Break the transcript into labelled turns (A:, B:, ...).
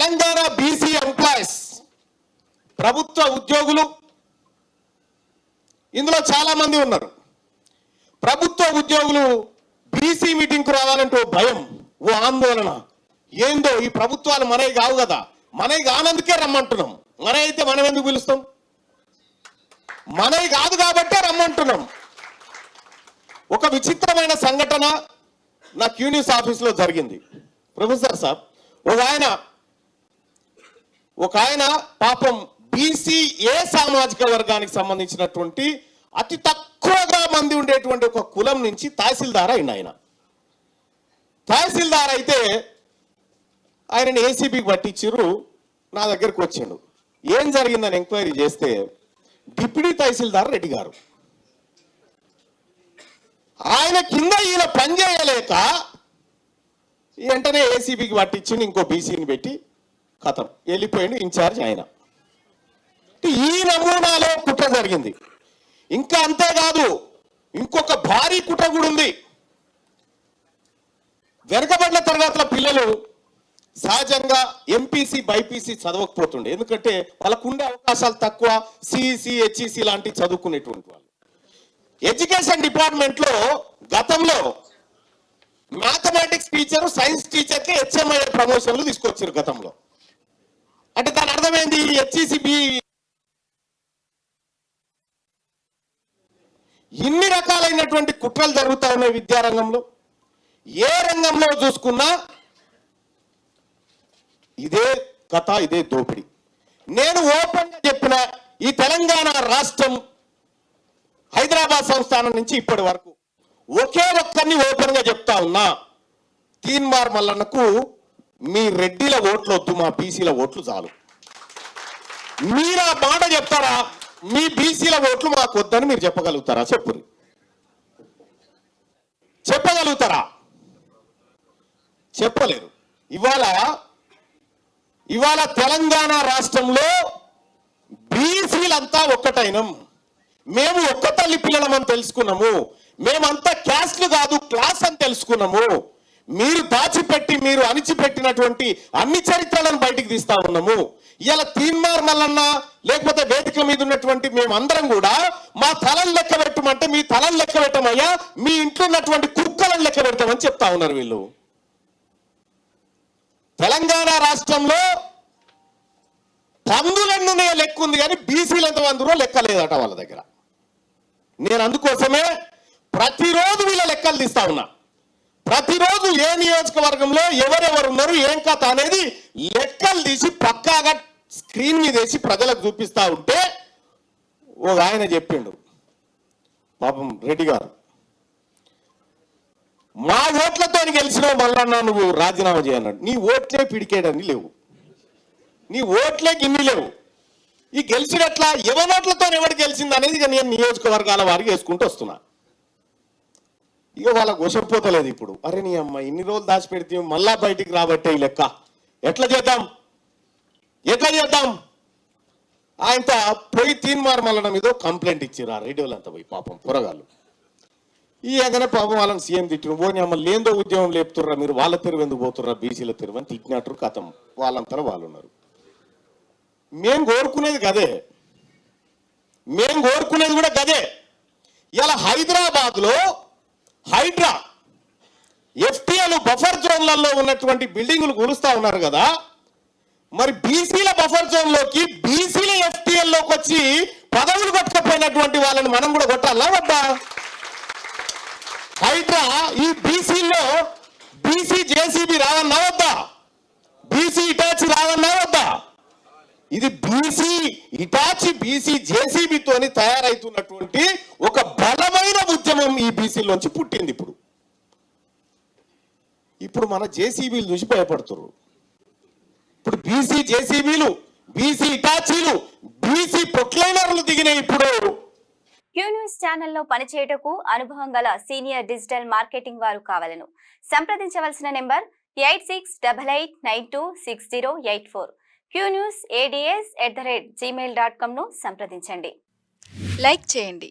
A: Telangana BC employees, ప్రభుత్వ ఉద్యోగులు ఇందులో చాలా మంది ఉన్నారు. ప్రభుత్వ ఉద్యోగులు బీసీ మీటింగ్కు రావాలంటే ఓ భయం, ఓ ఆందోళన. ఏందో ఈ ప్రభుత్వాలు మనవి కావు కదా, మనవి కానందుకే రమ్మంటున్నాం. మన అయితే మనం ఎందుకు పిలుస్తాం? మనవి కాదు కాబట్టే రమ్మంటున్నాం. ఒక విచిత్రమైన సంఘటన నా క్యూన్యూస్ ఆఫీస్లో జరిగింది. ప్రొఫెసర్ సాబ్, ఒక ఆయన పాపం బీసీఏ సామాజిక వర్గానికి సంబంధించినటువంటి అతి తక్కువగా మంది ఉండేటువంటి ఒక కులం నుంచి తహసీల్దార్ అయిన ఆయన. తహసీల్దార్ అయితే ఆయనని ఏసీబీకి పట్టించారు. నా దగ్గరకు వచ్చిండు. ఏం జరిగిందని ఎంక్వైరీ చేస్తే డిప్యూటీ తహసీల్దార్ రెడ్డి గారు, ఆయన కింద ఈయన పనిచేయలేక వెంటనే ఏసీబీకి పట్టించింది, ఇంకో బీసీని పెట్టి కథం వెళ్ళిపోయింది ఇన్ఛార్జ్ ఆయన. ఈ నమూనాలో కుట్ర జరిగింది. ఇంకా అంతేకాదు, ఇంకొక భారీ కుట్ర కూడా ఉంది. వెనకబడిన తరగతుల పిల్లలు సహజంగా ఎంపీసీ బైపీసీ చదవకపోతుండే, ఎందుకంటే వాళ్ళకు ఉండే అవకాశాలు తక్కువ. సిఈసి హెచ్ఈసి లాంటివి చదువుకునేటువంటి వాళ్ళు. ఎడ్యుకేషన్ డిపార్ట్మెంట్లో గతంలో మ్యాథమెటిక్స్ టీచర్, సైన్స్ టీచర్కి హెచ్ఎంఐ ప్రమోషన్లు తీసుకొచ్చారు గతంలో. అంటే దాని అర్థమైంది, హెచ్ఈసిబి ఇన్ని రకాలైనటువంటి కుట్రలు జరుగుతా ఉన్నాయి విద్యారంగంలో. ఏ రంగంలో చూసుకున్నా ఇదే కథ, ఇదే దోపిడీ. నేను ఓపెన్గా చెప్పిన ఈ తెలంగాణ రాష్ట్రం హైదరాబాద్ సంస్థానం నుంచి ఇప్పటి వరకు ఒకే ఒక్కరిని ఓపెన్గా చెప్తా ఉన్నా, తీన్మార్ మల్లన్నకు మీ రెడ్డిల ఓట్లు వద్దు, మా బీసీల ఓట్లు చాలు. మీరు ఆ మాట చెప్తారా? మీ బీసీల ఓట్లు మాకు వద్దని మీరు చెప్పగలుగుతారా? చెప్పగలుగుతారా? చెప్పలేరు. ఇవాళ తెలంగాణ రాష్ట్రంలో బీసీలంతా ఒక్కటైనం. మేము ఒక్క తల్లి పిల్లలమని తెలుసుకున్నాము. మేమంతా క్యాస్ట్లు కాదు, క్లాస్ అని తెలుసుకున్నాము. మీరు దాచిపెట్టి, మీరు అణిచిపెట్టినటువంటి అన్ని చరిత్రలను బయటికి తీస్తా ఉన్నాము. ఇలా తీన్మార్ మల్లన్న లేకపోతే వేదిక మీద ఉన్నటువంటి మేమందరం కూడా మా తలను లెక్క పెట్టమంటే మీ తలను లెక్క పెట్టమయ్యా, మీ ఇంట్లో ఉన్నటువంటి కుక్కలను లెక్క పెడతామని చెప్తా ఉన్నారు వీళ్ళు. తెలంగాణ రాష్ట్రంలో పందులన్నునే లెక్క ఉంది కానీ బీసీలు ఎంతమందిరో లెక్క లేదట వాళ్ళ దగ్గర. నేను అందుకోసమే ప్రతిరోజు వీళ్ళ లెక్కలు తీస్తా ఉన్నా. ప్రతిరోజు ఏ నియోజకవర్గంలో ఎవరెవరు ఉన్నారు, ఏం కథ అనేది లెక్కలు తీసి పక్కాగా స్క్రీన్ మీద వేసి ప్రజలకు చూపిస్తా ఉంటే ఒక ఆయన చెప్పిండు, పాపం రెడ్డి గారు, మా ఓట్లతో గెలిచినావు మల్లన్న, నువ్వు రాజీనామా చేయన్నాడు. నీ ఓట్లే పిడికేయడానికి లేవు, నీ ఓట్లే గిన్ని లేవు. ఈ గెలిచినట్లా ఎవరోట్లతో ఎవరు గెలిచింది అనేది ఇక నేను నియోజకవర్గాల వారికి వేసుకుంటూ వస్తున్నా. ఇక వాళ్ళకు వశపోతలేదు ఇప్పుడు. అరే నీ అమ్మ, ఇన్ని రోజులు దాచిపెడితే మళ్ళా బయటికి రాబట్టే ఈ లెక్క ఎట్లా చేద్దాం? ఆయనతో పోయి తీన్మార్ మల్లన్న మీద కంప్లైంట్ ఇచ్చారు ఆ రేడియోలంతా పోయి. పాపం పొరగాళ్ళు ఈ ఏదైనా పాపం వాళ్ళని సీఎం తిట్టిన, పోనీ అమ్మ లేందో ఉద్యమం లేపుతుర్రా మీరు, వాళ్ళ తెరువు ఎందుకు పోతుర్రా, బీసీల తెరువు అని తిట్టినట్టు కథం. వాళ్ళంతా వాళ్ళు ఉన్నారు. మేము కోరుకునేది కూడా గదే. ఇలా హైదరాబాద్లో హైడ్రా ఎఫ్టీఎల్ బఫర్ జోన్లలో ఉన్నటువంటి బిల్డింగులు కూలుస్తా ఉన్నారు కదా, మరి బీసీల బఫర్ జోన్లోకి బీసీల ఎఫ్టీఎల్లోకి వచ్చి పదవులు కొట్టకపోయినటువంటి వాళ్ళని మనం కూడా కొట్టాలా వద్దా? హైడ్రా ఈ బీసీలో బీసీ జేసీబీ రావన్నా వద్దా? బీసీ ఇటాచి రావన్నా వద్దా? ఇది బీసీ ఇటాచి బీసీ జేసీబీతోని తయారైతున్నటువంటి ఒక బలమైన ఉద్యమం ఈ బీసీలోంచి పుట్టింది. ఇప్పుడు మన జేసీబీలు చూసి భయపడుతున్నారు. ఇప్పుడు బీసీ జేసీబీలు, బీసీ ఇటాచీలు, బీసీ ప్రొక్లైనర్లు దిగినాయి. ఇప్పుడు
B: క్యూన్యూస్ ఛానల్లో పనిచేయటకు అనుభవం గల సీనియర్ డిజిటల్ మార్కెటింగ్ వారు కావాలను సంప్రదించవలసిన నెంబర్ 8688926084. qnews@gmail.com ను సంప్రదించండి.
C: లైక్ చేయండి.